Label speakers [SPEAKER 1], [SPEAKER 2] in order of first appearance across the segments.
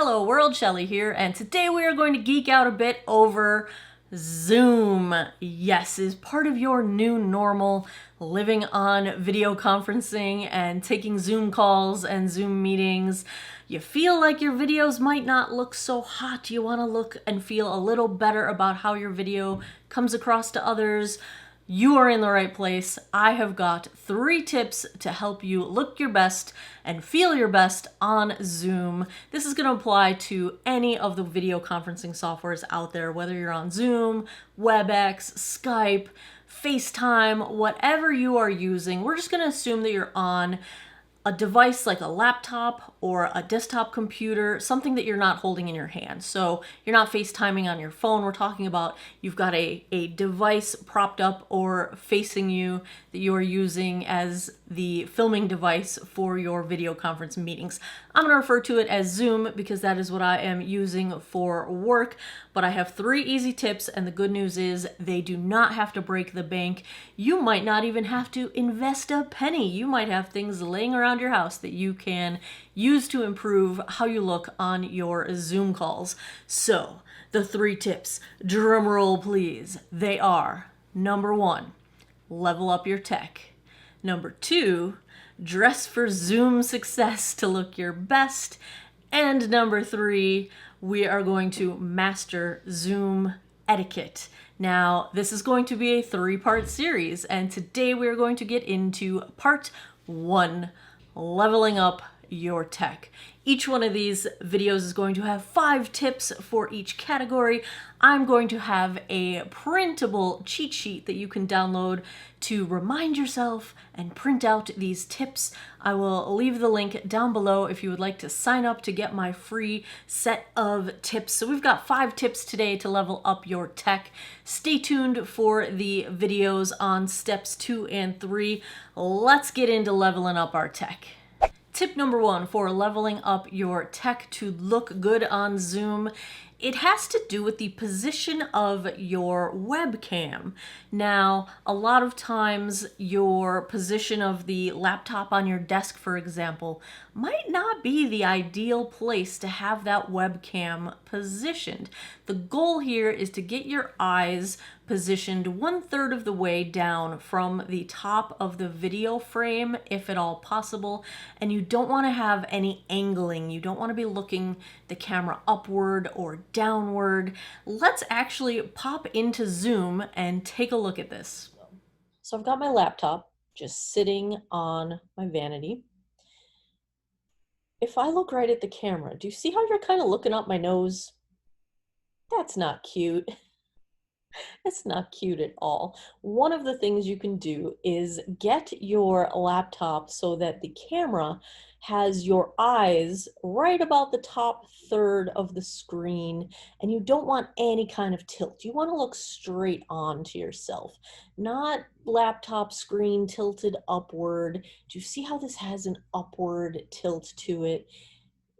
[SPEAKER 1] Hello world, Shelly here, and today we are going to geek out a bit over Zoom. Yes, is part of your new normal, living on video conferencing and taking Zoom calls and Zoom meetings. You feel like your videos might not look so hot. You want to look and feel a little better about how your video comes across to others. You are in the right place. I have got 3 tips to help you look your best and feel your best on Zoom. This is going to apply to any of the video conferencing softwares out there, whether you're on Zoom, WebEx, Skype, FaceTime, whatever you are using. We're just going to assume that you're on a device like a laptop or a desktop computer, something that you're not holding in your hand. So you're not FaceTiming on your phone. We're talking about you've got a device propped up or facing you that you are using as the filming device for your video conference meetings. I'm going to refer to it as Zoom because that is what I am using for work. But I have 3 easy tips, and the good news is they do not have to break the bank. You might not even have to invest a penny. You might have things laying around your house that you can use to improve how you look on your Zoom calls. So, the 3 tips, drum roll please, they are: number 1, level up your tech. Number 2, dress for Zoom success to look your best. And number 3, we are going to master Zoom etiquette. Now, this is going to be a 3-part series, and today we are going to get into part 1, leveling up your tech. Each one of these videos is going to have 5 tips for each category. I'm going to have a printable cheat sheet that you can download to remind yourself and print out these tips. I will leave the link down below if you would like to sign up to get my free set of tips. So we've got 5 tips today to level up your tech. Stay tuned for the videos on steps 2 and 3. Let's get into leveling up our tech. Tip number 1 for leveling up your tech to look good on Zoom, it has to do with the position of your webcam. Now, a lot of times your position of the laptop on your desk, for example, might not be the ideal place to have that webcam positioned. The goal here is to get your eyes positioned 1/3 of the way down from the top of the video frame, if at all possible, and you don't want to have any angling. You don't want to be looking the camera upward or downward. Let's actually pop into Zoom and take a look at this. So I've got my laptop just sitting on my vanity. If I look right at the camera, do you see how you're kind of looking up my nose? That's not cute. It's not cute at all. One of the things you can do is get your laptop so that the camera has your eyes right about the top third of the screen, and you don't want any kind of tilt. You want to look straight on to yourself, not laptop screen tilted upward. Do you see how this has an upward tilt to it?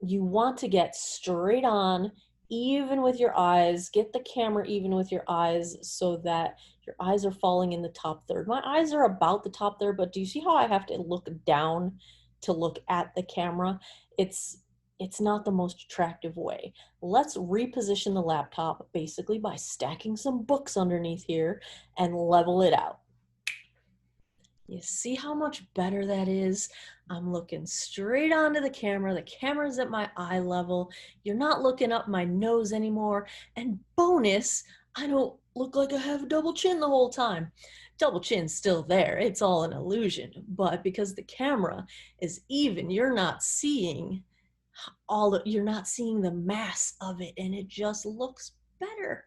[SPEAKER 1] You want to get straight on, even with your eyes. Get the camera even with your eyes so that your eyes are falling in the top third. My eyes are about the top third, but do you see how I have to look down to look at the camera? It's not the most attractive way. Let's reposition the laptop basically by stacking some books underneath here and level it out. You see how much better that is? I'm looking straight onto the camera. The camera's at my eye level. You're not looking up my nose anymore. And bonus, I don't look like I have a double chin the whole time. Double chin's still there. It's all an illusion. But because the camera is even, you're not seeing you're not seeing the mass of it, and it just looks better.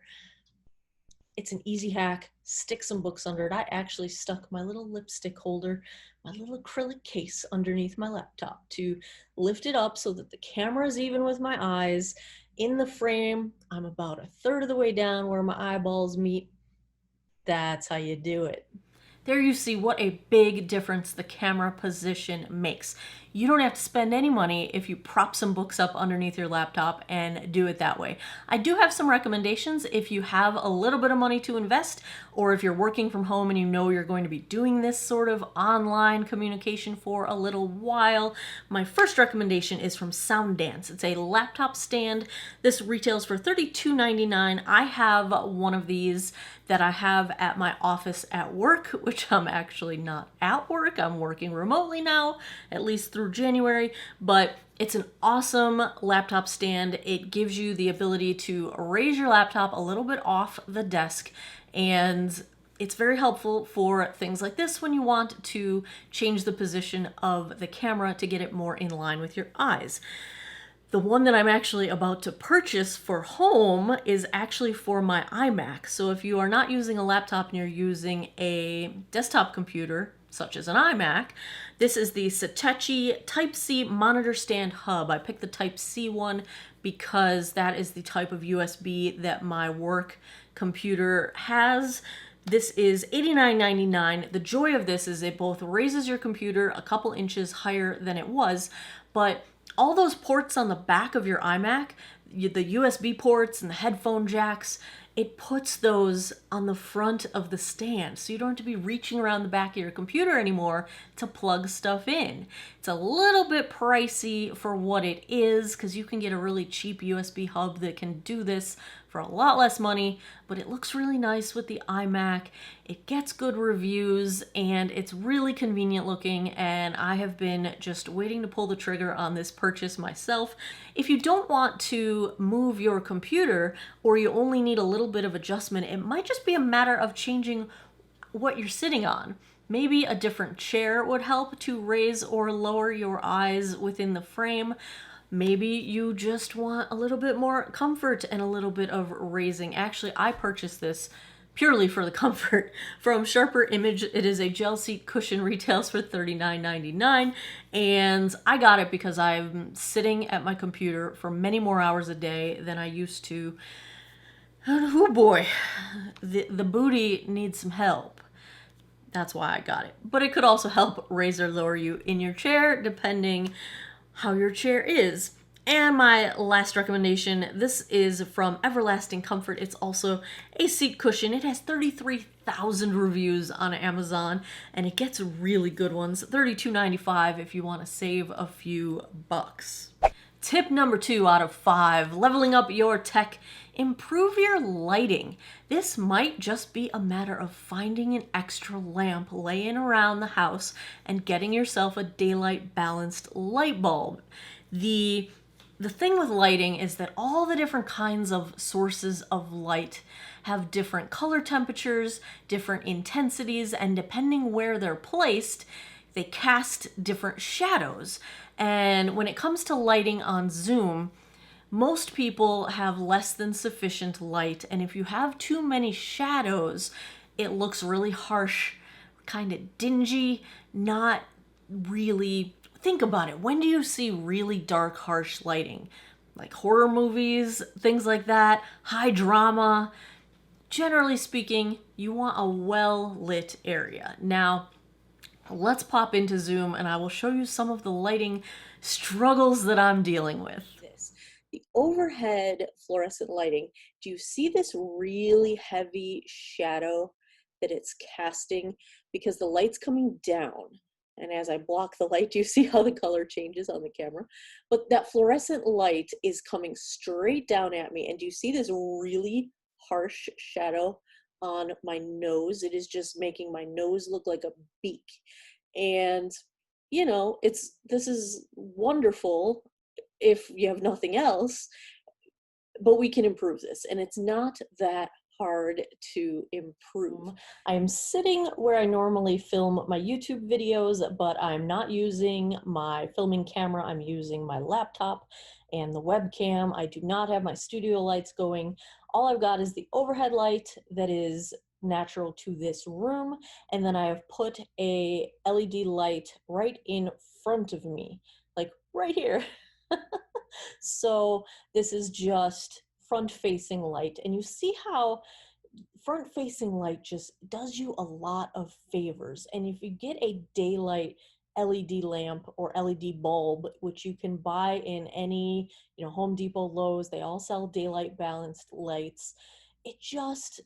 [SPEAKER 1] It's an easy hack. Stick some books under it. I actually stuck my little lipstick holder, my little acrylic case underneath my laptop to lift it up so that the camera is even with my eyes. In the frame, I'm about 1/3 of the way down where my eyeballs meet. That's how you do it. There you see what a big difference the camera position makes. You don't have to spend any money if you prop some books up underneath your laptop and do it that way. I do have some recommendations if you have a little bit of money to invest, or if you're working from home and you know you're going to be doing this sort of online communication for a little while. My first recommendation is from Sounddance. It's a laptop stand. This retails for $32.99. I have one of these that I have at my office at work, which I'm actually not at work. I'm working remotely now, at least through January, but it's an awesome laptop stand. It gives you the ability to raise your laptop a little bit off the desk, and it's very helpful for things like this when you want to change the position of the camera to get it more in line with your eyes. The one that I'm actually about to purchase for home is actually for my iMac. So if you are not using a laptop and you're using a desktop computer, such as an iMac, this is the Satechi Type-C monitor stand hub. I picked the Type-C one because that is the type of USB that my work computer has. This is $89.99. The joy of this is it both raises your computer a couple inches higher than it was, but all those ports on the back of your iMac, the USB ports and the headphone jacks, it puts those on the front of the stand. So you don't have to be reaching around the back of your computer anymore to plug stuff in. It's a little bit pricey for what it is because you can get a really cheap USB hub that can do this for a lot less money, but it looks really nice with the iMac. It gets good reviews and it's really convenient looking, and I have been just waiting to pull the trigger on this purchase myself. If you don't want to move your computer or you only need a little bit of adjustment, it might just be a matter of changing what you're sitting on. Maybe a different chair would help to raise or lower your eyes within the frame. Maybe you just want a little bit more comfort and a little bit of raising. Actually, I purchased this purely for the comfort from Sharper Image. It is a gel seat cushion, retails for $39.99, and I got it because I'm sitting at my computer for many more hours a day than I used to. Oh boy, the booty needs some help. That's why I got it. But it could also help raise or lower you in your chair, depending how your chair is. And my last recommendation, this is from Everlasting Comfort. It's also a seat cushion. It has 33,000 reviews on Amazon, and it gets really good ones. $32.95 if you want to save a few bucks. Tip number 2 out of 5, leveling up your tech. Improve your lighting. This might just be a matter of finding an extra lamp laying around the house and getting yourself a daylight balanced light bulb. The thing with lighting is that all the different kinds of sources of light have different color temperatures, different intensities, and depending where they're placed, they cast different shadows. And when it comes to lighting on Zoom, most people have less than sufficient light, and if you have too many shadows, it looks really harsh, kind of dingy, not really. Think about it. When do you see really dark, harsh lighting? Like horror movies, things like that, high drama. Generally speaking, you want a well-lit area. Now, let's pop into Zoom and I will show you some of the lighting struggles that I'm dealing with. The overhead fluorescent lighting, do you see this really heavy shadow that it's casting? Because the light's coming down, and as I block the light, do you see how the color changes on the camera? But that fluorescent light is coming straight down at me, and do you see this really harsh shadow on my nose? It is just making my nose look like a beak. And you know, this is wonderful if you have nothing else, but we can improve this, and it's not that hard to improve. I'm sitting where I normally film my YouTube videos, but I'm not using my filming camera. I'm using my laptop and the webcam. I do not have my studio lights going. All I've got is the overhead light that is natural to this room, and then I have put a LED light right in front of me, like right here. So this is just front-facing light, and you see how front-facing light just does you a lot of favors. And if you get a daylight LED lamp or LED bulb, which you can buy in any, Home Depot, Lowe's, they all sell daylight balanced lights. It just,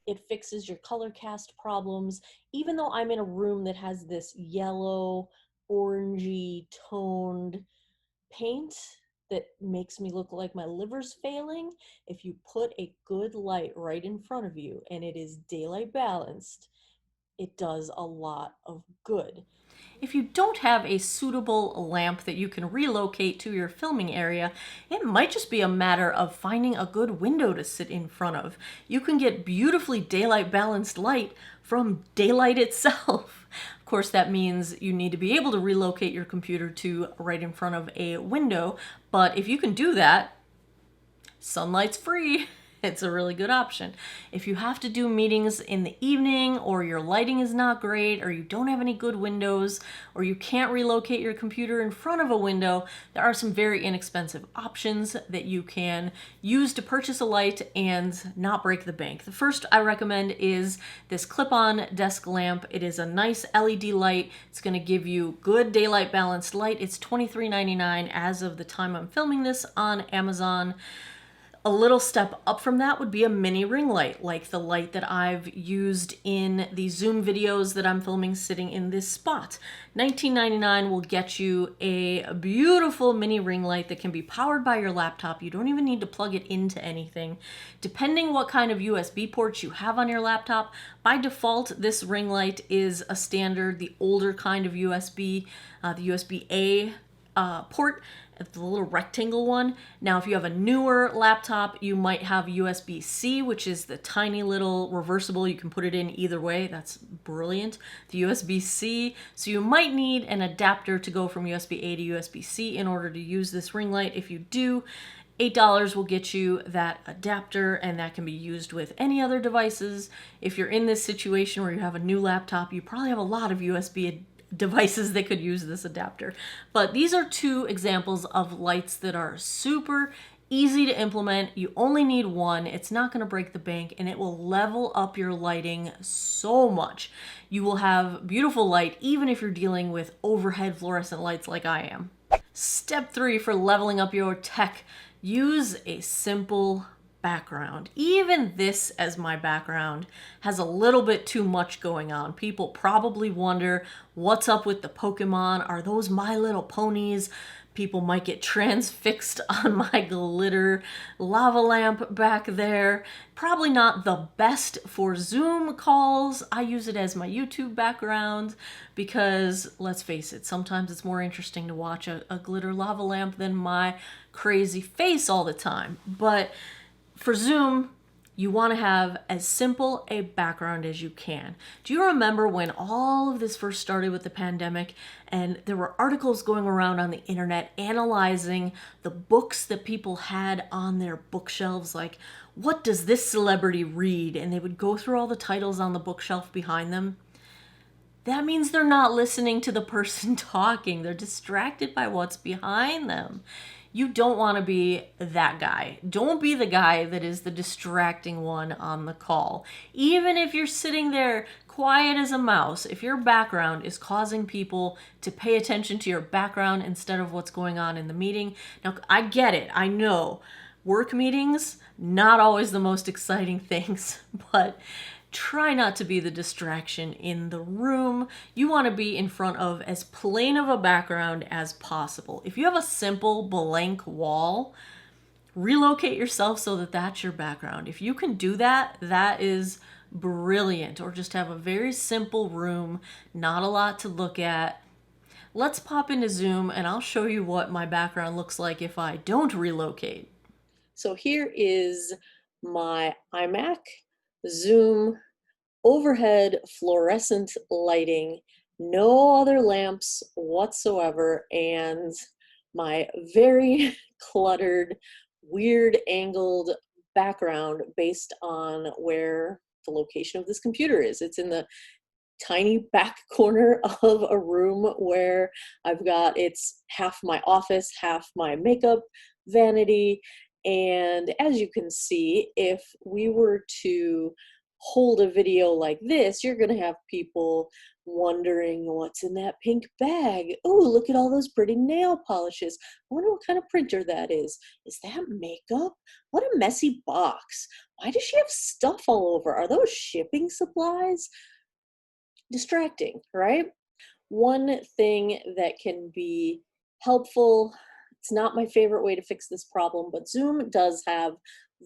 [SPEAKER 1] it fixes your color cast problems. Even though I'm in a room that has this yellow, orangey toned paint that makes me look like my liver's failing, if you put a good light right in front of you and it is daylight balanced, it does a lot of good. If you don't have a suitable lamp that you can relocate to your filming area, it might just be a matter of finding a good window to sit in front of. You can get beautifully daylight balanced light from daylight itself. Of course, that means you need to be able to relocate your computer to right in front of a window, but if you can do that, sunlight's free. It's a really good option. If you have to do meetings in the evening, or your lighting is not great, or you don't have any good windows, or you can't relocate your computer in front of a window, there are some very inexpensive options that you can use to purchase a light and not break the bank. The first I recommend is this clip-on desk lamp. It is a nice LED light. It's going to give you good daylight balanced light. It's $23.99 as of the time I'm filming this on Amazon. A little step up from that would be a mini ring light, like the light that I've used in the Zoom videos that I'm filming sitting in this spot. $19.99 will get you a beautiful mini ring light that can be powered by your laptop. You don't even need to plug it into anything. Depending what kind of USB ports you have on your laptop, by default, this ring light is a standard, the older kind of USB, the USB-A port, the little rectangle one. Now, if you have a newer laptop, you might have USB-C, which is the tiny little reversible. You can put it in either way. That's brilliant. The USB-C. So you might need an adapter to go from USB-A to USB-C in order to use this ring light. If you do, $8 will get you that adapter, and that can be used with any other devices. If you're in this situation where you have a new laptop, you probably have a lot of USB devices that could use this adapter. But these are two examples of lights that are super easy to implement. You only need one. It's not going to break the bank, and it will level up your lighting so much. You will have beautiful light even if you're dealing with overhead fluorescent lights like I am. Step 3 for leveling up your tech: use a simple background. Even this as my background has a little bit too much going on. People probably wonder, what's up with the Pokemon? Are those My Little Ponies? People might get transfixed on my glitter lava lamp back there. Probably not the best for Zoom calls. I use it as my YouTube background because, let's face it, sometimes it's more interesting to watch a glitter lava lamp than my crazy face all the time. But for Zoom, you want to have as simple a background as you can. Do you remember when all of this first started with the pandemic, and there were articles going around on the internet analyzing the books that people had on their bookshelves, like, what does this celebrity read? And they would go through all the titles on the bookshelf behind them. That means they're not listening to the person talking. They're distracted by what's behind them. You don't want to be that guy. Don't be the guy that is the distracting one on the call. Even if you're sitting there quiet as a mouse, if your background is causing people to pay attention to your background instead of what's going on in the meeting. Now, I get it. I know work meetings, not always the most exciting things, but try not to be the distraction in the room. You want to be in front of as plain of a background as possible. If you have a simple blank wall, relocate yourself so that that's your background. If you can do that, that is brilliant. Or just have a very simple room, not a lot to look at. Let's pop into Zoom and I'll show you what my background looks like if I don't relocate. So here is my iMac, Zoom, overhead fluorescent lighting, no other lamps whatsoever, and my very cluttered, weird angled background based on where the location of this computer is. It's in the tiny back corner of a room where I've got, it's half my office, half my makeup vanity. And as you can see, if we were to hold a video like this, you're going to have people wondering what's in that pink bag. Oh, look at all those pretty nail polishes. I wonder what kind of printer that is. Is that makeup? What a messy box. Why does she have stuff all over? Are those shipping supplies? Distracting, right? One thing that can be helpful, it's not my favorite way to fix this problem, but Zoom does have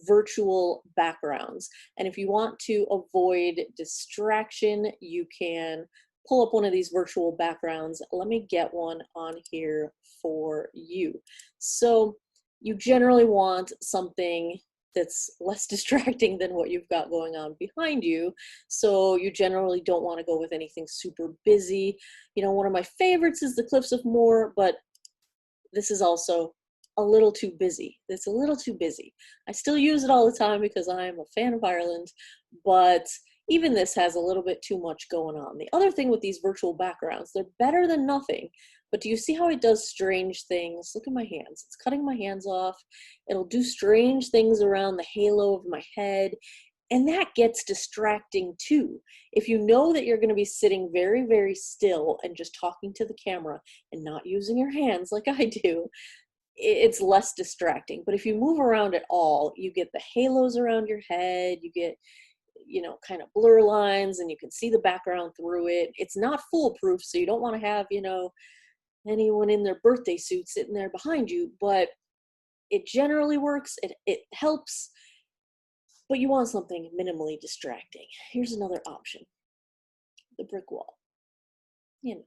[SPEAKER 1] virtual backgrounds. And if you want to avoid distraction, you can pull up one of these virtual backgrounds. Let me get one on here for you. So you generally want something that's less distracting than what you've got going on behind you. So you generally don't want to go with anything super busy. You know, one of my favorites is the Cliffs of Moher, but this is also a little too busy. It's a little too busy. I still use it all the time because I am a fan of Ireland, but even this has a little bit too much going on. The other thing with these virtual backgrounds, they're better than nothing, but do you see how it does strange things? Look at my hands. It's cutting my hands off. It'll do strange things around the halo of my head. And that gets distracting too. If you know that you're going to be sitting very, very still and just talking to the camera and not using your hands like I do, it's less distracting. But if you move around at all, you get the halos around your head, you get, you know, kind of blur lines, and you can see the background through it. It's not foolproof, so you don't want to have, you know, anyone in their birthday suit sitting there behind you, but it generally works. It helps, but you want something minimally distracting. Here's another option, the brick wall. You know,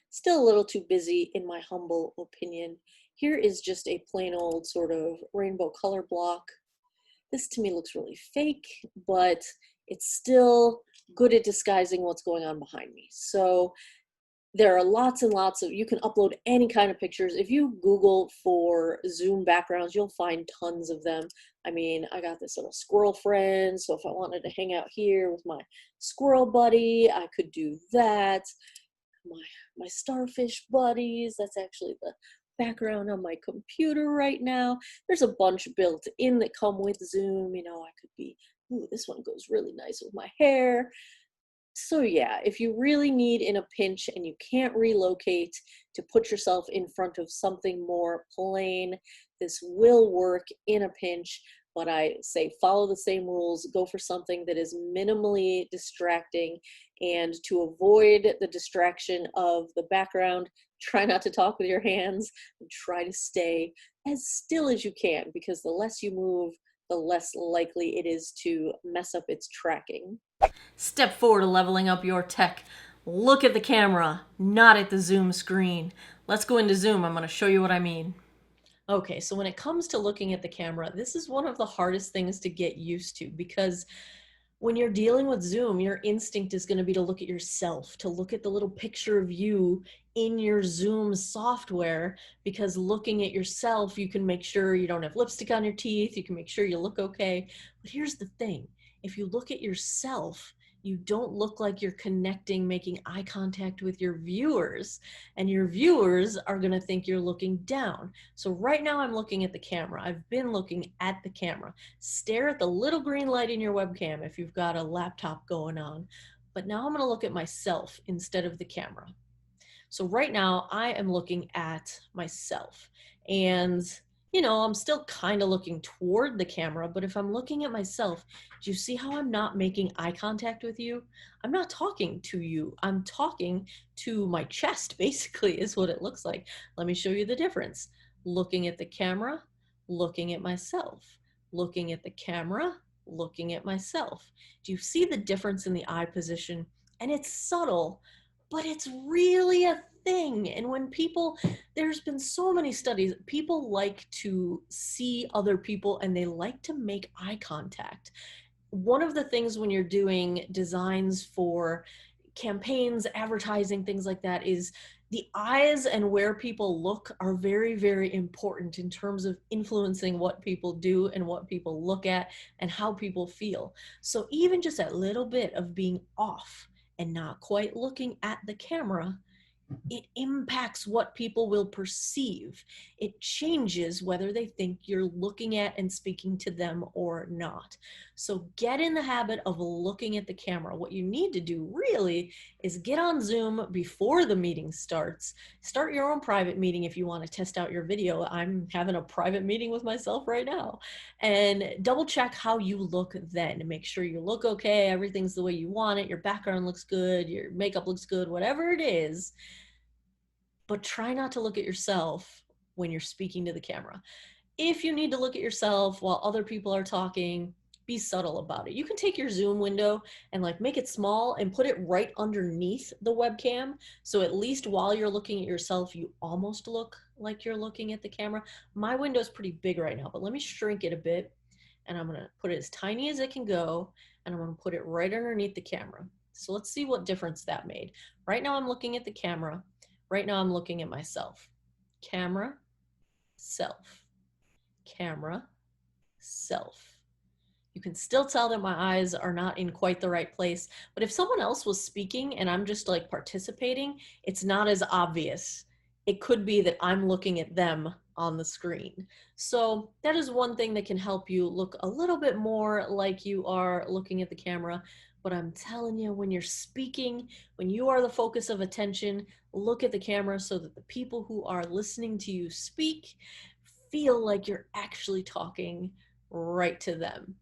[SPEAKER 1] still a little too busy in my humble opinion. Here is just a plain old sort of rainbow color block. This to me looks really fake, but it's still good at disguising what's going on behind me. So there are lots and lots of, you can upload any kind of pictures. If you Google for Zoom backgrounds, you'll find tons of them. I mean, I got this little squirrel friend, so if I wanted to hang out here with my squirrel buddy, I could do that. My starfish buddies, that's actually the background on my computer right now. There's a bunch built in that come with Zoom. You know, I could be, ooh, this one goes really nice with my hair. So yeah, if you really need in a pinch and you can't relocate to put yourself in front of something more plain, this will work in a pinch. But I say follow the same rules, go for something that is minimally distracting, and to avoid the distraction of the background, try not to talk with your hands and try to stay as still as you can, because the less you move, the less likely it is to mess up its tracking. Step 4 to leveling up your tech. Look at the camera, not at the Zoom screen. Let's go into Zoom. I'm going to show you what I mean. Okay, so when it comes to looking at the camera, this is one of the hardest things to get used to, because when you're dealing with Zoom, your instinct is going to be to look at yourself, to look at the little picture of you in your Zoom software, because looking at yourself, you can make sure you don't have lipstick on your teeth, you can make sure you look okay. But here's the thing, if you look at yourself, you don't look like you're connecting, making eye contact with your viewers, and your viewers are going to think you're looking down. So right now I'm looking at the camera. I've been looking at the camera. Stare at the little green light in your webcam if you've got a laptop going on. But now I'm going to look at myself instead of the camera. So right now I am looking at myself, and you know, I'm still kind of looking toward the camera, but if I'm looking at myself, do you see how I'm not making eye contact with you? I'm not talking to you. I'm talking to my chest, basically, is what it looks like. Let me show you the difference. Looking at the camera, looking at myself. Looking at the camera, looking at myself. Do you see the difference in the eye position? And it's subtle, but it's really a thing. And when people, there's been so many studies, people like to see other people and they like to make eye contact. One of the things when you're doing designs for campaigns, advertising, things like that, is the eyes and where people look are very, very important in terms of influencing what people do and what people look at and how people feel. So even just that little bit of being off and not quite looking at the camera it impacts what people will perceive. It changes whether they think you're looking at and speaking to them or not. So get in the habit of looking at the camera. What you need to do really is get on Zoom before the meeting starts. Start your own private meeting if you want to test out your video. I'm having a private meeting with myself right now. And double check how you look then. Make sure you look okay, everything's the way you want it, your background looks good, your makeup looks good, whatever it is. But try not to look at yourself when you're speaking to the camera. If you need to look at yourself while other people are talking, be subtle about it. You can take your Zoom window and like make it small and put it right underneath the webcam. So at least while you're looking at yourself, you almost look like you're looking at the camera. My window is pretty big right now, but let me shrink it a bit. And I'm gonna put it as tiny as it can go. And I'm gonna put it right underneath the camera. So let's see what difference that made. Right now I'm looking at the camera. Right now I'm looking at myself. Camera, self. Camera, self. You can still tell that my eyes are not in quite the right place, but if someone else was speaking and I'm just like participating, it's not as obvious. It could be that I'm looking at them on the screen. So that is one thing that can help you look a little bit more like you are looking at the camera. But I'm telling you, when you're speaking, when you are the focus of attention, look at the camera so that the people who are listening to you speak feel like you're actually talking right to them.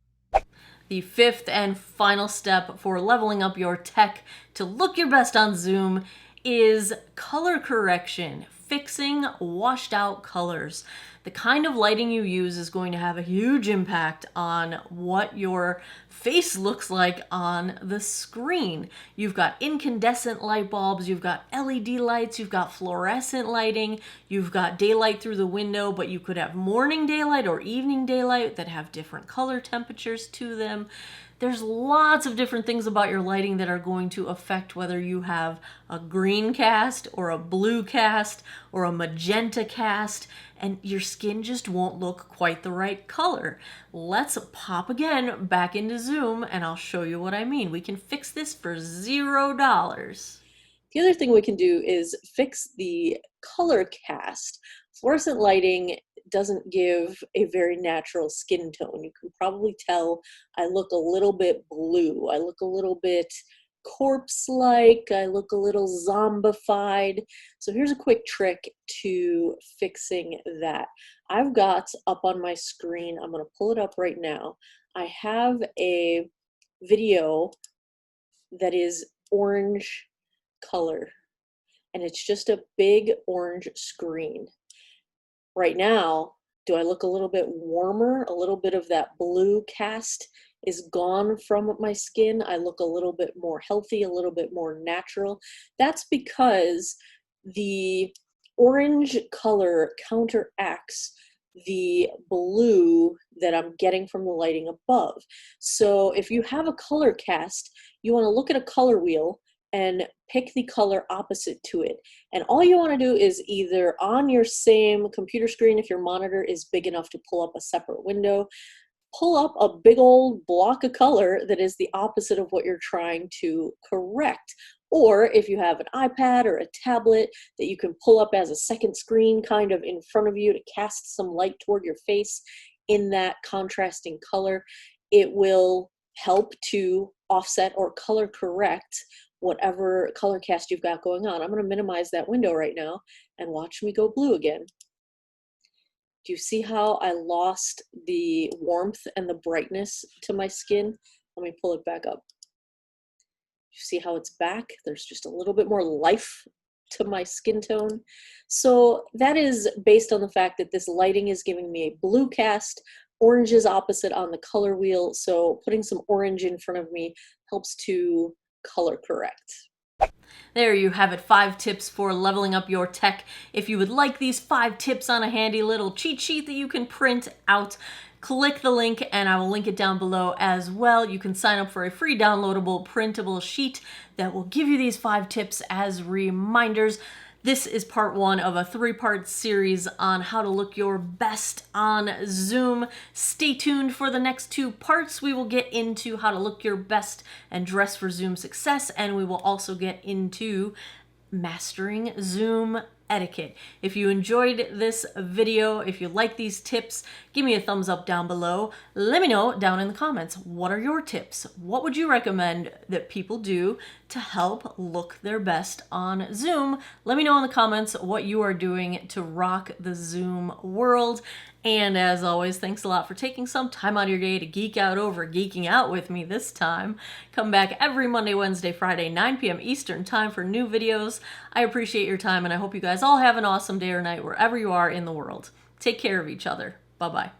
[SPEAKER 1] The fifth and final step for leveling up your tech to look your best on Zoom is color correction, fixing washed out colors. The kind of lighting you use is going to have a huge impact on what your face looks like on the screen. You've got incandescent light bulbs, you've got LED lights, you've got fluorescent lighting, you've got daylight through the window, but you could have morning daylight or evening daylight that have different color temperatures to them. There's lots of different things about your lighting that are going to affect whether you have a green cast or a blue cast or a magenta cast, and your skin just won't look quite the right color. Let's pop again back into Zoom and I'll show you what I mean. We can fix this for $0. The other thing we can do is fix the color cast. Fluorescent lighting doesn't give a very natural skin tone. You can probably tell I look a little bit blue. I look a little bit corpse-like. I look a little zombified. So here's a quick trick to fixing that. I've got up on my screen, I'm going to pull it up right now. I have a video that is orange color, and it's just a big orange screen. Right now, do I look a little bit warmer? A little bit of that blue cast is gone from my skin. I look a little bit more healthy, a little bit more natural. That's because the orange color counteracts the blue that I'm getting from the lighting above. So if you have a color cast, you want to look at a color wheel and pick the color opposite to it. And all you want to do is either on your same computer screen, if your monitor is big enough to pull up a separate window, pull up a big old block of color that is the opposite of what you're trying to correct. Or if you have an iPad or a tablet that you can pull up as a second screen kind of in front of you to cast some light toward your face in that contrasting color, it will help to offset or color correct whatever color cast you've got going on. I'm going to minimize that window right now and watch me go blue again. Do you see how I lost the warmth and the brightness to my skin? Let me pull it back up. You see how it's back? There's just a little bit more life to my skin tone. So that is based on the fact that this lighting is giving me a blue cast. Orange is opposite on the color wheel, so putting some orange in front of me helps to color correct. There you have it, 5 tips for leveling up your tech. If you would like these 5 tips on a handy little cheat sheet that you can print out, click the link and I will link it down below as well. You can sign up for a free downloadable printable sheet that will give you these 5 tips as reminders. This is part 1 of a 3-part series on how to look your best on Zoom. Stay tuned for the next 2 parts. We will get into how to look your best and dress for Zoom success, and we will also get into mastering Zoom etiquette. If you enjoyed this video, if you like these tips, give me a thumbs up down below. Let me know down in the comments, what are your tips? What would you recommend that people do to help look their best on Zoom? Let me know in the comments what you are doing to rock the Zoom world. And as always, thanks a lot for taking some time out of your day to geek out over geeking out with me this time. Come back every Monday, Wednesday, Friday, 9 p.m. Eastern time for new videos. I appreciate your time, and I hope you guys all have an awesome day or night wherever you are in the world. Take care of each other. Bye-bye.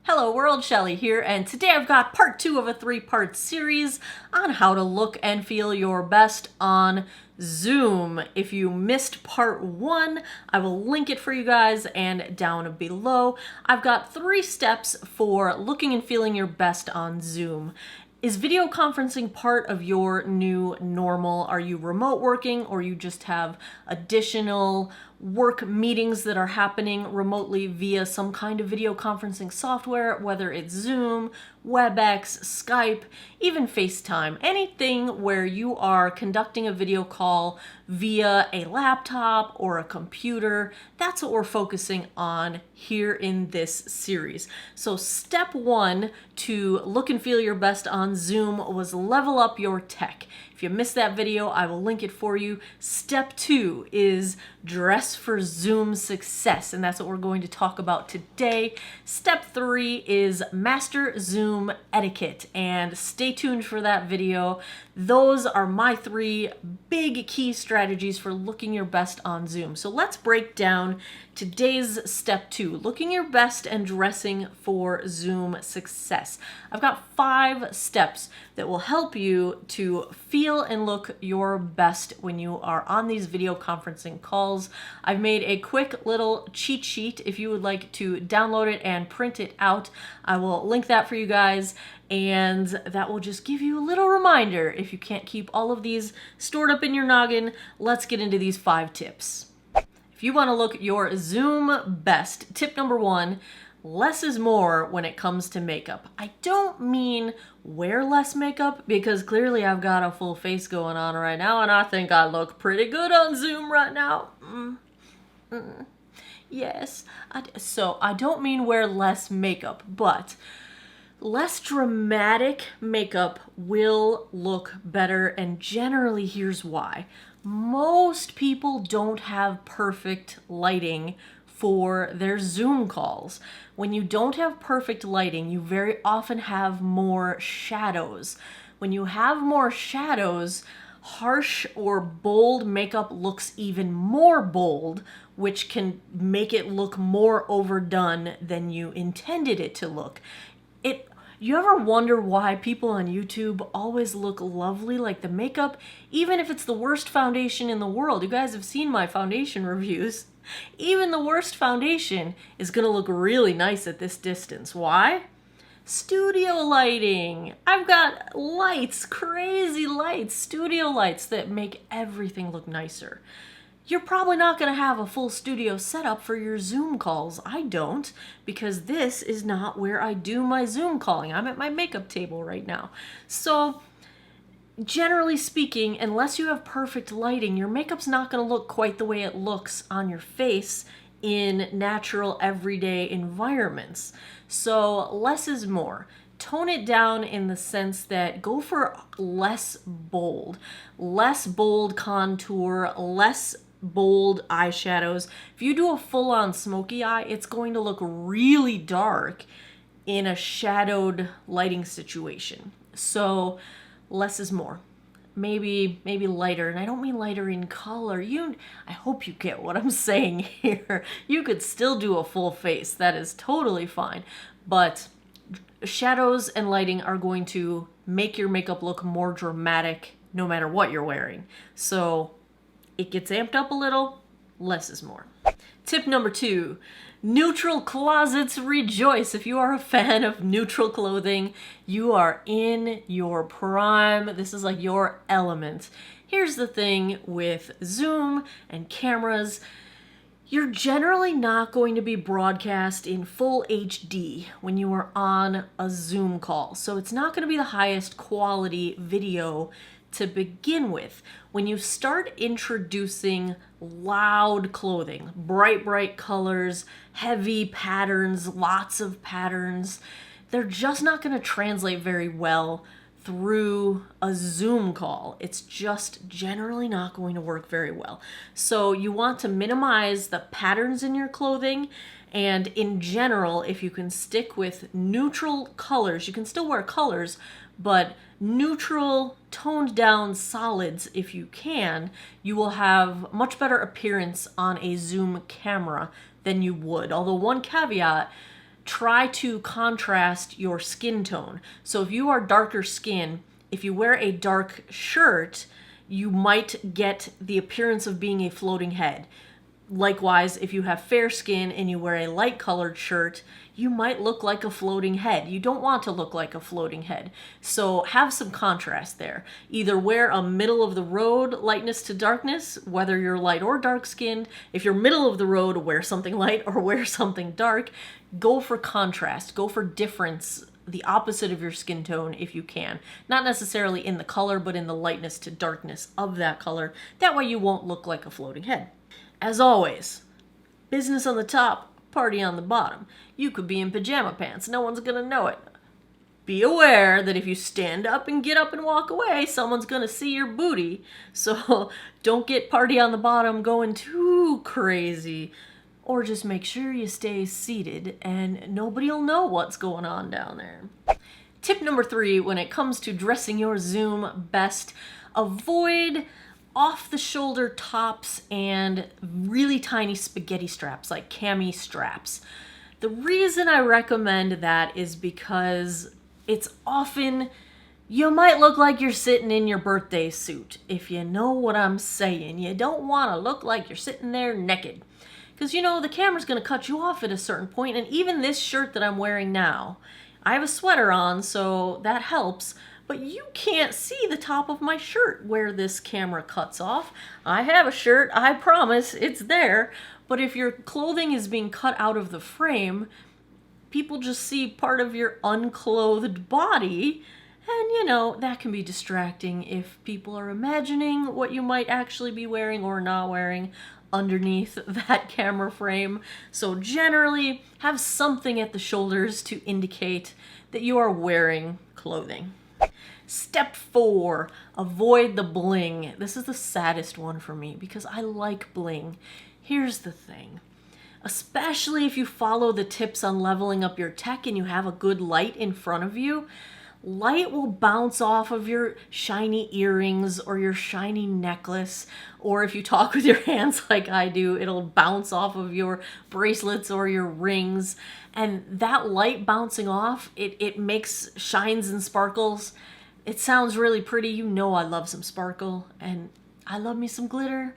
[SPEAKER 1] Hello world, Shelly here, and today I've got part 2 of a 3-part series on how to look and feel your best on Zoom. If you missed part 1, I will link it for you guys and down below. I've got 3 steps for looking and feeling your best on Zoom. Is video conferencing part of your new normal? Are you remote working, or you just have additional work meetings that are happening remotely via some kind of video conferencing software, whether it's Zoom, WebEx, Skype, even FaceTime, anything where you are conducting a video call via a laptop or a computer? That's what we're focusing on here in this series. So step 1 to look and feel your best on Zoom was level up your tech. If you missed that video, I will link it for you. Step 2 is dress for Zoom success, and that's what we're going to talk about today. Step 3 is master Zoom etiquette, and stay tuned for that video. Those are my 3 big key strategies for looking your best on Zoom. So let's break down today's step 2, looking your best and dressing for Zoom success. I've got 5 steps that will help you to feel and look your best when you are on these video conferencing calls. I've made a quick little cheat sheet. If you would like to download it and print it out, I will link that for you guys, and that will just give you a little reminder. If you can't keep all of these stored up in your noggin, let's get into these 5 tips. If you want to look your Zoom best, tip number 1, less is more when it comes to makeup. I don't mean wear less makeup, because clearly I've got a full face going on right now, and I think I look pretty good on Zoom right now. Yes, so I don't mean wear less makeup, but less dramatic makeup will look better, and generally here's why. Most people don't have perfect lighting for their Zoom calls. When you don't have perfect lighting, you very often have more shadows. When you have more shadows, harsh or bold makeup looks even more bold, which can make it look more overdone than you intended it to look. You ever wonder why people on YouTube always look lovely? Like the makeup, even if it's the worst foundation in the world. You guys have seen my foundation reviews. Even the worst foundation is gonna look really nice at this distance. Why? Studio lighting. I've got lights, crazy lights, studio lights that make everything look nicer. You're probably not going to have a full studio setup for your Zoom calls. I don't, because this is not where I do my Zoom calling. I'm at my makeup table right now. So generally speaking, unless you have perfect lighting, your makeup's not going to look quite the way it looks on your face in natural everyday environments. So less is more. Tone it down in the sense that go for less bold contour, less bold eyeshadows. If you do a full-on smoky eye, it's going to look really dark in a shadowed lighting situation. So less is more. Maybe lighter, and I don't mean lighter in color. I hope you get what I'm saying here. You could still do a full face. That is totally fine. But shadows and lighting are going to make your makeup look more dramatic no matter what you're wearing. So it gets amped up a little, less is more. Tip number 2, neutral closets rejoice. If you are a fan of neutral clothing, you are in your prime. This is like your element. Here's the thing with Zoom and cameras. You're generally not going to be broadcast in full HD when you are on a Zoom call. So it's not going to be the highest quality video to begin with. When you start introducing loud clothing, bright colors, heavy patterns, lots of patterns, they're just not going to translate very well through a Zoom call. It's just generally not going to work very well. So you want to minimize the patterns in your clothing, and in general, if you can stick with neutral colors, you can still wear colors, but neutral, toned down solids if you can, you will have much better appearance on a Zoom camera than you would. Although one caveat, try to contrast your skin tone. So if you are darker skin, if you wear a dark shirt, you might get the appearance of being a floating head. Likewise, if you have fair skin and you wear a light colored shirt, you might look like a floating head. You don't want to look like a floating head. So have some contrast there. Either wear a middle of the road lightness to darkness, whether you're light or dark skinned. If you're middle of the road, wear something light or wear something dark. Go for contrast. Go for difference, the opposite of your skin tone if you can. Not necessarily in the color, but in the lightness to darkness of that color. That way you won't look like a floating head. As always, business on the top, party on the bottom. You could be in pajama pants. No one's gonna know it. Be aware that if you stand up and get up and walk away, someone's gonna see your booty. So don't get party on the bottom going too crazy. Or just make sure you stay seated and nobody'll know what's going on down there. Tip number 3, when it comes to dressing your Zoom best, avoid off-the-shoulder tops and really tiny spaghetti straps, like cami straps. The reason I recommend that is because it's often, you might look like you're sitting in your birthday suit, if you know what I'm saying. You don't want to look like you're sitting there naked. Because, you know, the camera's going to cut you off at a certain point, and even this shirt that I'm wearing now, I have a sweater on, so that helps. But you can't see the top of my shirt where this camera cuts off. I have a shirt, I promise, it's there. But if your clothing is being cut out of the frame, people just see part of your unclothed body. And, you know, that can be distracting if people are imagining what you might actually be wearing or not wearing underneath that camera frame. So generally, have something at the shoulders to indicate that you are wearing clothing. Step 4, avoid the bling. This is the saddest one for me because I like bling. Here's the thing. Especially if you follow the tips on leveling up your tech and you have a good light in front of you, light will bounce off of your shiny earrings or your shiny necklace, or if you talk with your hands like I do, it'll bounce off of your bracelets or your rings. And that light bouncing off, it makes shines and sparkles. It sounds really pretty. You know I love some sparkle, and I love me some glitter,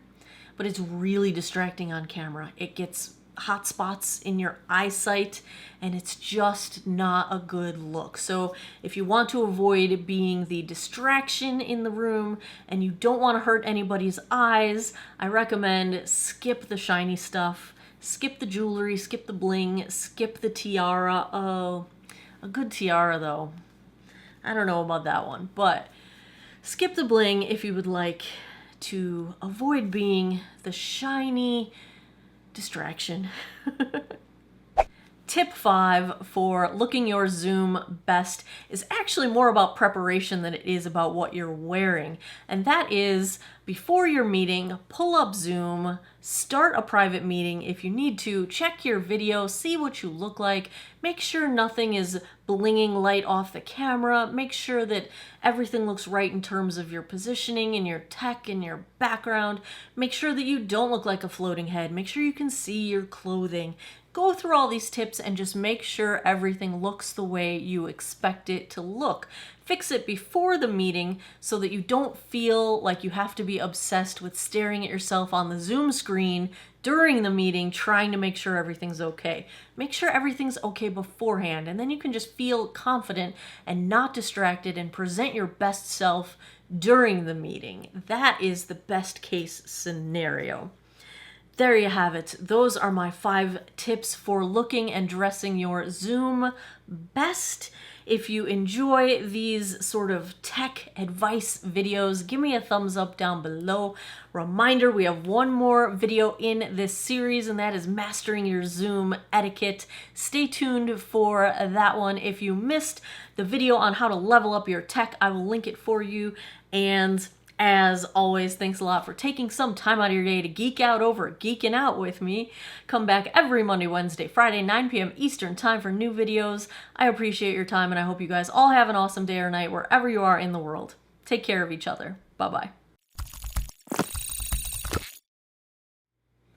[SPEAKER 1] but it's really distracting on camera. It gets hot spots in your eyesight, and it's just not a good look. So if you want to avoid being the distraction in the room and you don't want to hurt anybody's eyes, I recommend skip the shiny stuff, skip the jewelry, skip the bling, skip the tiara. Oh, a good tiara though. I don't know about that one, but skip the bling if you would like to avoid being the shiny distraction. Tip 5 for looking your Zoom best is actually more about preparation than it is about what you're wearing. And that is, before your meeting, pull up Zoom, start a private meeting if you need to, check your video, see what you look like, make sure nothing is blinging light off the camera, make sure that everything looks right in terms of your positioning and your tech and your background, make sure that you don't look like a floating head, make sure you can see your clothing. Go through all these tips and just make sure everything looks the way you expect it to look. Fix it before the meeting so that you don't feel like you have to be obsessed with staring at yourself on the Zoom screen during the meeting trying to make sure everything's okay. Make sure everything's okay beforehand, and then you can just feel confident and not distracted and present your best self during the meeting. That is the best case scenario. there you have it. Those are my 5 tips for looking and dressing your Zoom best. If you enjoy these sort of tech advice videos, give me a thumbs up down below. Reminder, we have one more video in this series, and that is mastering your Zoom etiquette. Stay tuned for that one. If you missed the video on how to level up your tech, I will link it for you. And as always, thanks a lot for taking some time out of your day to geek out over Geeking Out with me. Come back every Monday, Wednesday, Friday, 9 p.m. Eastern time for new videos. I appreciate your time, and I hope you guys all have an awesome day or night wherever you are in the world. Take care of each other. Bye-bye.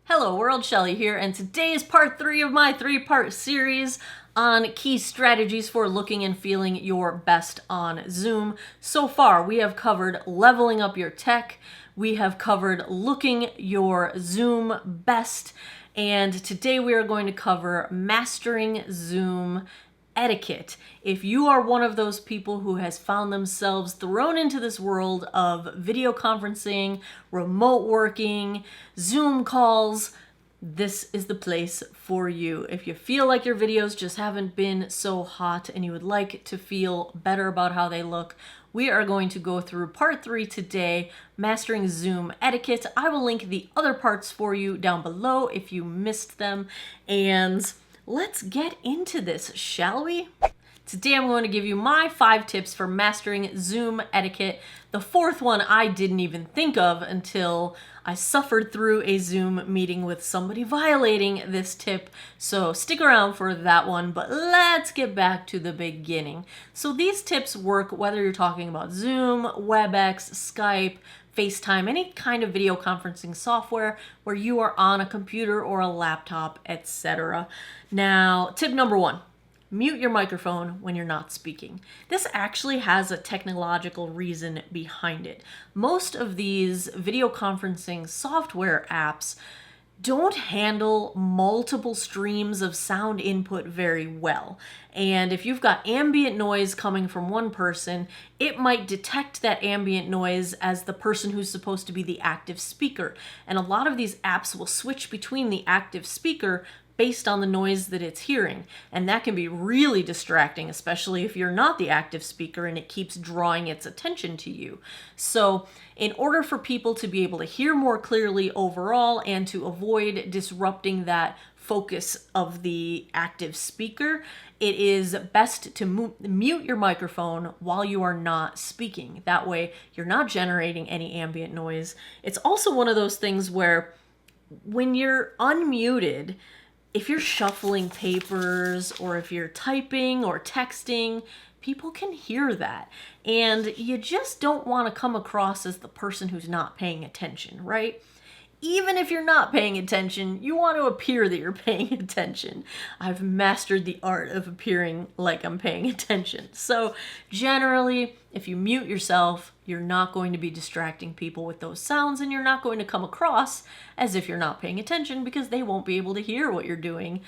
[SPEAKER 1] Hello world, Shelly here, and today is part 3 of my 3-part series on key strategies for looking and feeling your best on Zoom. So far, we have covered leveling up your tech, we have covered looking your Zoom best, and today we are going to cover mastering Zoom etiquette. If you are one of those people who has found themselves thrown into this world of video conferencing, remote working, Zoom calls, this is the place for you. If you feel like your videos just haven't been so hot and you would like to feel better about how they look, we are going to go through part 3 today, mastering Zoom etiquette. I will link the other parts for you down below if you missed them, and let's get into this, shall we? Today I'm going to give you my 5 tips for mastering Zoom etiquette. The 4th one I didn't even think of until I suffered through a Zoom meeting with somebody violating this tip, so stick around for that one, but let's get back to the beginning. So these tips work whether you're talking about Zoom, WebEx, Skype, FaceTime, any kind of video conferencing software where you are on a computer or a laptop, etc. Now, tip number 1. Mute your microphone when you're not speaking. This actually has a technological reason behind it. Most of these video conferencing software apps don't handle multiple streams of sound input very well. And if you've got ambient noise coming from one person, it might detect that ambient noise as the person who's supposed to be the active speaker. And a lot of these apps will switch between the active speaker based on the noise that it's hearing. And that can be really distracting, especially if you're not the active speaker and it keeps drawing its attention to you. So in order for people to be able to hear more clearly overall and to avoid disrupting that focus of the active speaker, it is best to mute your microphone while you are not speaking. That way you're not generating any ambient noise. It's also one of those things where when you're unmuted, if you're shuffling papers or if you're typing or texting, people can hear that. And you just don't want to come across as the person who's not paying attention, right? Even if you're not paying attention, you want to appear that you're paying attention. I've mastered the art of appearing like I'm paying attention. So generally, if you mute yourself, you're not going to be distracting people with those sounds, and you're not going to come across as if you're not paying attention because they won't be able to hear what you're doing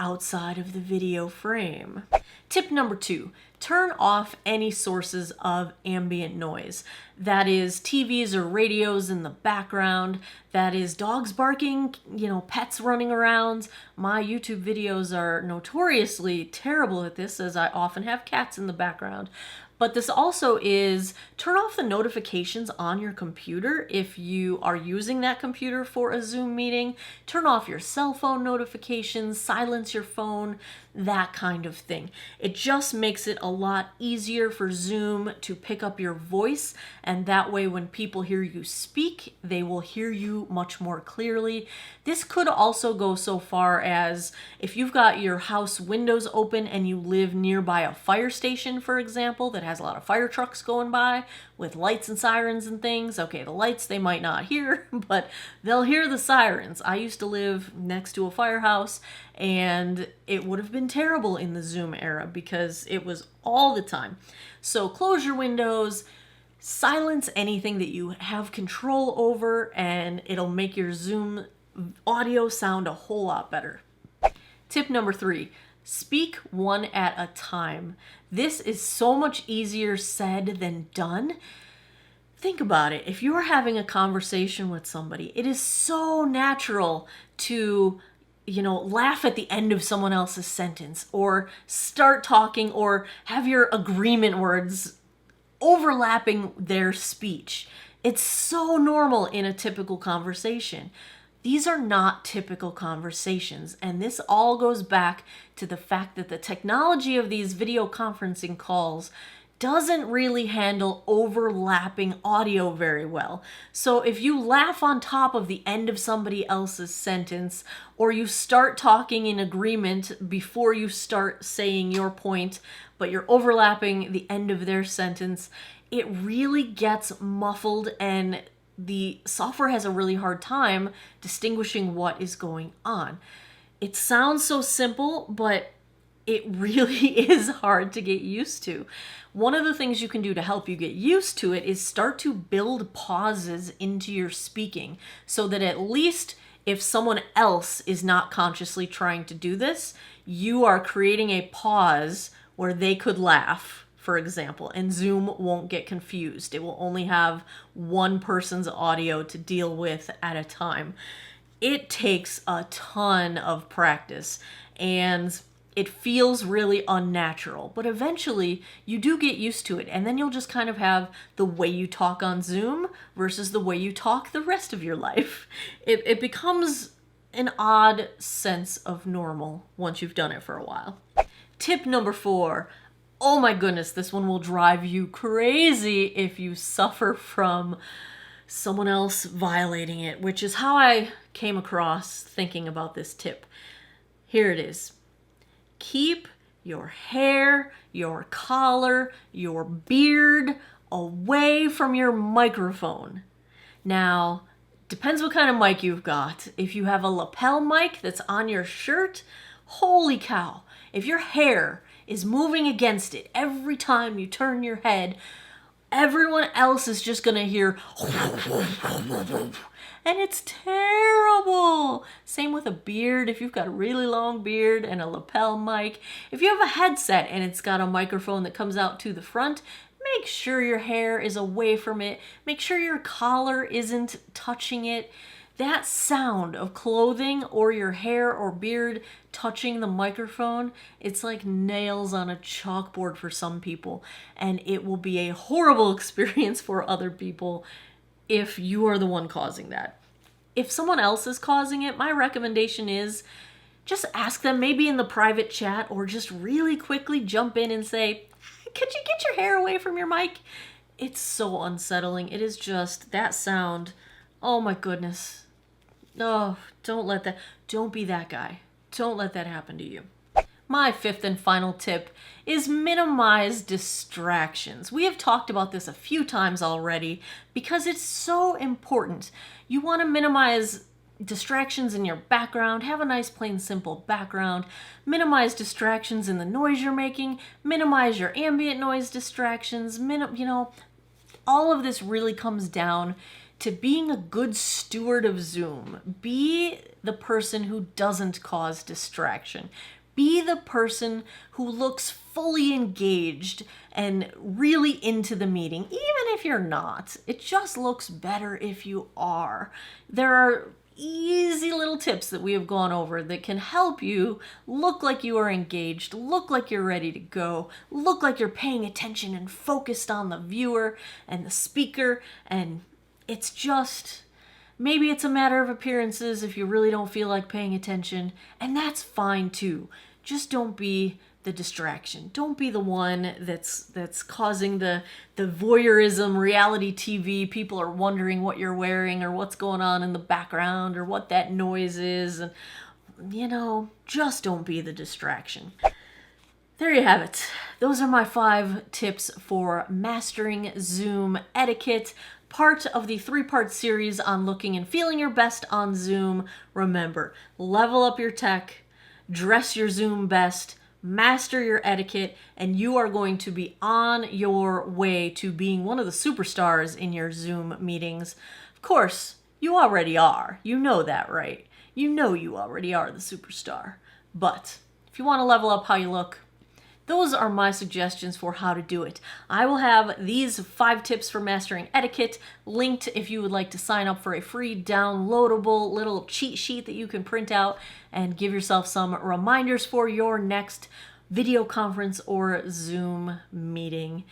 [SPEAKER 1] outside of the video frame. Tip number 2, turn off any sources of ambient noise. That is TVs or radios in the background. That is dogs barking, pets running around. My YouTube videos are notoriously terrible at this, as I often have cats in the background. But this also is turn off the notifications on your computer if you are using that computer for a Zoom meeting. Turn off your cell phone notifications, silence your phone, that kind of thing. It just makes it a lot easier for Zoom to pick up your voice, and that way when people hear you speak, they will hear you much more clearly. This could also go so far as if you've got your house windows open and you live nearby a fire station, for example, that has a lot of fire trucks going by with lights and sirens and things. Okay, the lights they might not hear, but they'll hear the sirens. I used to live next to a firehouse, and it would have been terrible in the Zoom era because it was all the time. So close your windows, silence anything that you have control over, and it'll make your Zoom audio sound a whole lot better. Tip number 3, speak one at a time. This is so much easier said than done. Think about it. If you're having a conversation with somebody, it is so natural to, laugh at the end of someone else's sentence or start talking or have your agreement words overlapping their speech. It's so normal in a typical conversation. These are not typical conversations, and this all goes back to the fact that the technology of these video conferencing calls doesn't really handle overlapping audio very well. So if you laugh on top of the end of somebody else's sentence, or you start talking in agreement before you start saying your point, but you're overlapping the end of their sentence, it really gets muffled and the software has a really hard time distinguishing what is going on. It sounds so simple, but it really is hard to get used to. One of the things you can do to help you get used to it is start to build pauses into your speaking so that at least if someone else is not consciously trying to do this, you are creating a pause where they could laugh, for example, and Zoom won't get confused. It will only have one person's audio to deal with at a time. It takes a ton of practice and it feels really unnatural, but eventually you do get used to it, and then you'll just kind of have the way you talk on Zoom versus the way you talk the rest of your life. It becomes an odd sense of normal once you've done it for a while. Tip number 4. Oh my goodness, this one will drive you crazy if you suffer from someone else violating it, which is how I came across thinking about this tip. Here it is. Keep your hair, your collar, your beard away from your microphone. Now, depends what kind of mic you've got. If you have a lapel mic that's on your shirt, holy cow. If your hair is moving against it every time you turn your head, everyone else is just gonna hear and it's terrible. Same with a beard. If you've got a really long beard and a lapel mic, if you have a headset and it's got a microphone that comes out to the front, make sure your hair is away from it. Make sure your collar isn't touching it. That sound of clothing or your hair or beard touching the microphone, it's like nails on a chalkboard for some people, and it will be a horrible experience for other people if you are the one causing that. If someone else is causing it, my recommendation is just ask them, maybe in the private chat, or just really quickly jump in and say, could you get your hair away from your mic? It's so unsettling. It is just that sound. Oh my goodness. Oh, don't be that guy. Don't let that happen to you. My 5th and final tip is minimize distractions. We have talked about this a few times already because it's so important. You want to minimize distractions in your background, have a nice plain simple background, minimize distractions in the noise you're making, minimize your ambient noise distractions, all of this really comes down to being a good steward of Zoom. Be the person who doesn't cause distraction. Be the person who looks fully engaged and really into the meeting, even if you're not. It just looks better if you are. There are easy little tips that we have gone over that can help you look like you are engaged, look like you're ready to go, look like you're paying attention and focused on the viewer and the speaker. And it's just, maybe it's a matter of appearances if you really don't feel like paying attention, and that's fine too. Just don't be the distraction. Don't be the one that's causing the voyeurism, reality TV. People are wondering what you're wearing or what's going on in the background or what that noise is. And, just don't be the distraction. There you have it. Those are my 5 tips for mastering Zoom etiquette, part of the 3-part series on looking and feeling your best on Zoom. Remember, level up your tech, dress your Zoom best, master your etiquette, and you are going to be on your way to being one of the superstars in your Zoom meetings. Of course, you already are. You know that, right? You know you already are the superstar. But if you want to level up how you look, Those are my suggestions for how to do it. I will have these 5 tips for mastering etiquette linked if you would like to sign up for a free downloadable little cheat sheet that you can print out and give yourself some reminders for your next video conference or Zoom meeting.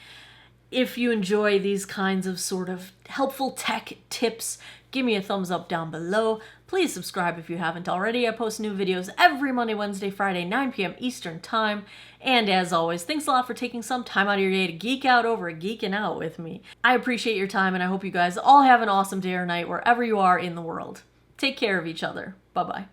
[SPEAKER 1] If you enjoy these kinds of sort of helpful tech tips, give me a thumbs up down below. Please subscribe if you haven't already. I post new videos every Monday, Wednesday, Friday, 9 p.m. Eastern Time. And as always, thanks a lot for taking some time out of your day to geek out over Geeking Out with me. I appreciate your time, and I hope you guys all have an awesome day or night wherever you are in the world. Take care of each other. Bye-bye.